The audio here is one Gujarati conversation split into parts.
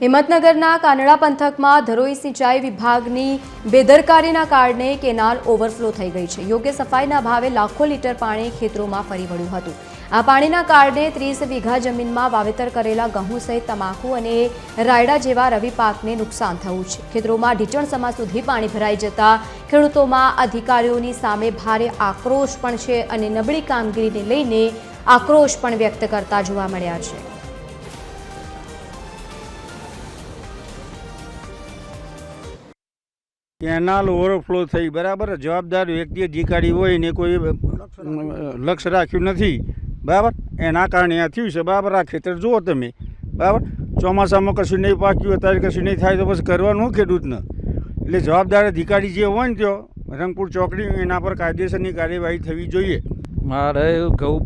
હિંમતનગરના કાનડા પંથકમાં ધરોઈ સિંચાઈ વિભાગની બેદરકારીના કારણે કેનાલ ઓવરફ્લો થઈ ગઈ છે। યોગ્ય સફાઈના અભાવે લાખો લીટર પાણી ખેતરોમાં ફરી વળ્યું હતું। આ પાણીના કારણે 30 વીઘા જમીનમાં વાવેતર કરેલા ઘઉં સહિત તમાકુ અને રાયડા જેવા રવિ પાકને નુકસાન થયું છે। ખેતરોમાં ઢીચણસમા સુધી પાણી ભરાઈ જતા ખેડૂતોમાં અધિકારીઓની સામે ભારે આક્રોશ પણ છે અને નબળી કામગીરીને લઈને આક્રોશ પણ વ્યક્ત કરતા જોવા મળ્યા છે। કેનાલ ઓવરફ્લો થઈ બરાબર, જવાબદાર વ્યક્તિ અધિકારી હોય ને કોઈ લક્ષ્ય રાખ્યું નથી બરાબર, એના કારણે આ થયું છે બરાબર। આ ખેતર જુઓ તમે બરાબર, ચોમાસામાં કશું નહીં પાક્યું, અત્યારે કશું નહીં થાય તો બસ કરવાનું ખેડૂતને। એટલે જવાબદાર અધિકારી જે હોય ને ત્યાં રંગપુર ચોકડી એના પર કાયદેસરની કાર્યવાહી થવી જોઈએ। મારે ઘઉં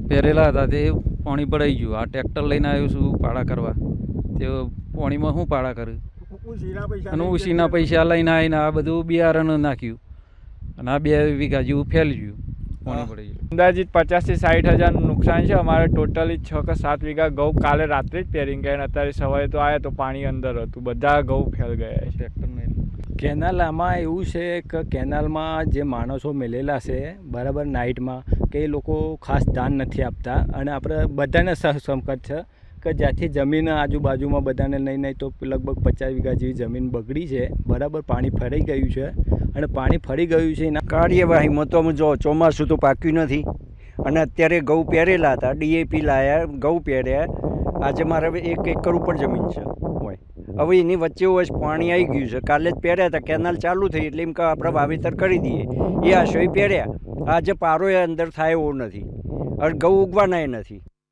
પહેરેલા હતા તે પાણી ભરાઈ ગયું। આ ટ્રેક્ટર લઈને આવ્યો છું પાળા કરવા, તે પાણીમાં શું પાળા કર્યું અને ઉસીના પૈસા લઈને આવીને આ બધું બિયારણ નાખ્યું અને આ 2 વીઘા જેવું ફેલી ગયું, પાણી ભરાઈ ગયું। અંદાજિત 50 થી 60,000 નુકસાન છે। અમારે ટોટલી 6 કે 7 વીઘા ઘઉં કાલે રાત્રે જ પહેરીને ગયા, અત્યારે સવારે તો આવ્યા તો પાણી અંદર હતું, બધા ઘઉં ફેલ ગયા છે ટ્રેક્ટરને। કેનાલમાં એવું છે કે કેનાલમાં જે માણસો મેલેલા છે બરાબર નાઇટમાં, કે એ લોકો ખાસ ધ્યાન નથી આપતા અને આપણે બધાને સહસંમત છે કે જ્યાંથી જમીન આજુબાજુમાં બધાને નહીં તો લગભગ 50 વીઘા જેવી જમીન બગડી છે બરાબર, પાણી ફરી ગયું છે અને પાણી ફરી ગયું છે એના કાર્યવાહીમાં તો જો ચોમાસું તો પાક્યું નથી અને અત્યારે ઘઉં પહેરેલા હતા, ડીએપી લાયા, ઘઉં પહેર્યા, આજે મારે 1 એકર ઉપર જમીન છે હોય, હવે એની વચ્ચે પાણી આવી ગયું છે। કાલે જ પહેર્યા હતા, કેનાલ ચાલુ થઈ એટલે એમ કે આપણે વાવેતર કરી દઈએ, એ આશય પહેર્યા, આજે પારો એ અંદર થાય એવો નથી, ઘઉં ઉગવાના નથી।